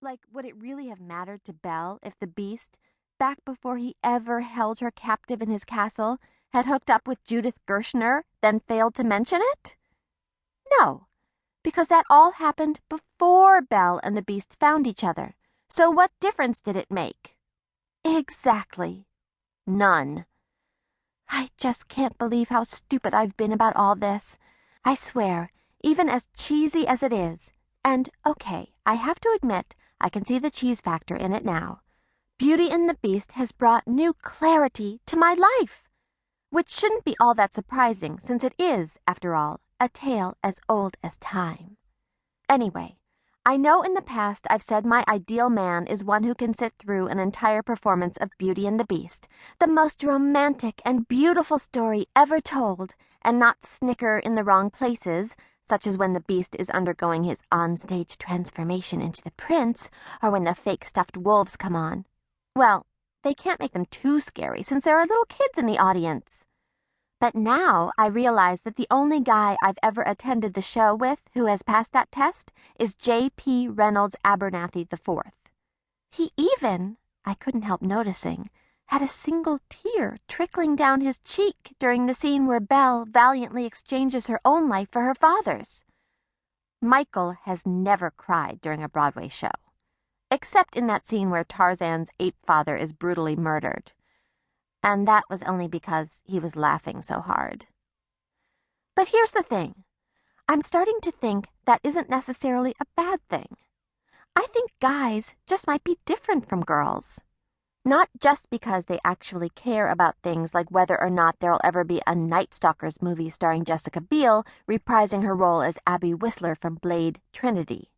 Like, would it really have mattered to Belle if the Beast, back before he ever held her captive in his castle, had hooked up with Judith Gershner, then failed to mention it? No, because that all happened before Belle and the Beast found each other. So what difference did it make? Exactly. None. I just can't believe how stupid I've been about all this. I swear, even as cheesy as it is, and okay, I have to admit, I can see the cheese factor in it now. Beauty and the Beast has brought new clarity to my life, which shouldn't be all that surprising since it is, after all, a tale as old as time. Anyway, I know in the past I've said my ideal man is one who can sit through an entire performance of Beauty and the Beast, the most romantic and beautiful story ever told, and not snicker in the wrong places, such as when the Beast is undergoing his onstage transformation into the prince, or when the fake stuffed wolves come on. Well, they can't make them too scary since there are little kids in the audience. But now I realize that the only guy I've ever attended the show with who has passed that test is J.P. Reynolds Abernathy IV. He even, I couldn't help noticing, had a single tear trickling down his cheek during the scene where Belle valiantly exchanges her own life for her father's. Michael has never cried during a Broadway show, except in that scene where Tarzan's ape father is brutally murdered. And that was only because he was laughing so hard. But here's the thing. I'm starting to think that isn't necessarily a bad thing. I think guys just might be different from girls. Not just because they actually care about things like whether or not there'll ever be a Night Stalkers movie starring Jessica Biel reprising her role as Abby Whistler from Blade Trinity.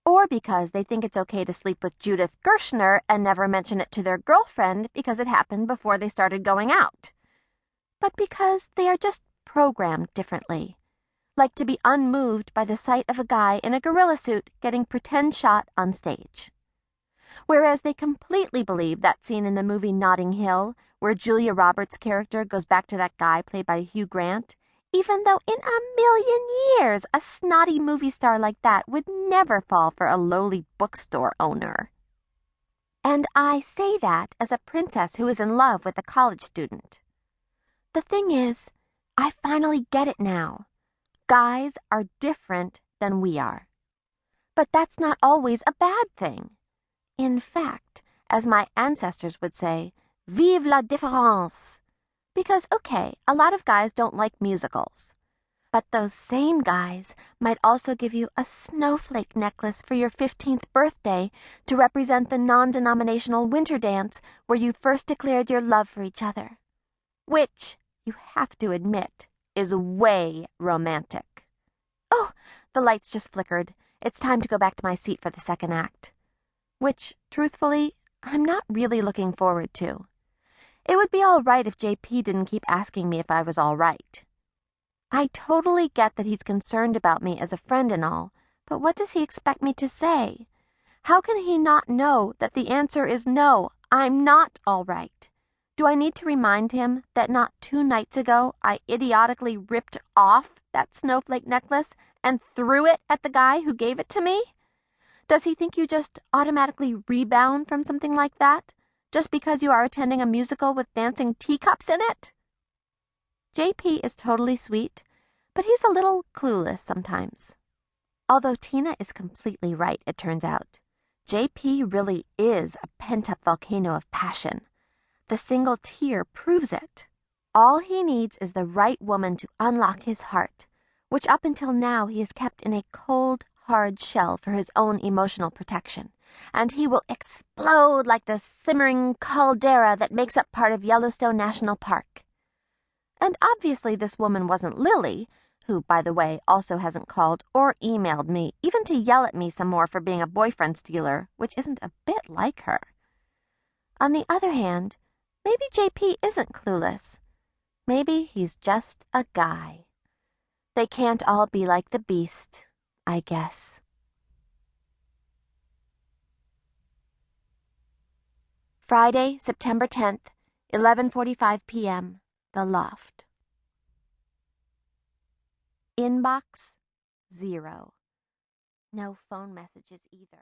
Or because they think it's okay to sleep with Judith Gershner and never mention it to their girlfriend because it happened before they started going out. But because they are just programmed differently, like to be unmoved by the sight of a guy in a gorilla suit getting pretend shot on stage. Whereas they completely believe that scene in the movie Notting Hill, where Julia Roberts' character goes back to that guy played by Hugh Grant, even though in a million years a snotty movie star like that would never fall for a lowly bookstore owner. And I say that as a princess who is in love with a college student. The thing is, I finally get it now. Guys are different than we are. But that's not always a bad thing. In fact, as my ancestors would say, vive la différence. Because, okay, a lot of guys don't like musicals. But those same guys might also give you a snowflake necklace for your 15th birthday to represent the non-denominational winter dance where you first declared your love for each other. Which, you have to admit, is way romantic. Oh, the lights just flickered. It's time to go back to my seat for the second act. Which, truthfully, I'm not really looking forward to. It would be all right if JP didn't keep asking me if I was all right. I totally get that he's concerned about me as a friend and all, but what does he expect me to say? How can he not know that the answer is no, I'm not all right? Do I need to remind him that not 2 nights ago I idiotically ripped off that snowflake necklace and threw it at the guy who gave it to me? Does he think you just automatically rebound from something like that? Just because you are attending a musical with dancing teacups in it? JP is totally sweet, but he's a little clueless sometimes. Although Tina is completely right, it turns out. JP really is a pent-up volcano of passion. The single tear proves it. All he needs is the right woman to unlock his heart, which up until now he has kept in a cold, hard shell for his own emotional protection. And he will explode like the simmering caldera that makes up part of Yellowstone National Park. And obviously this woman wasn't Lily, who, by the way, also hasn't called or emailed me, even to yell at me some more for being a boyfriend stealer, which isn't a bit like her. On the other hand, maybe JP isn't clueless. Maybe he's just a guy. They can't all be like the Beast, I guess. Friday, September 10th, 11:45 p.m., The Loft. Inbox, 0. No phone messages either.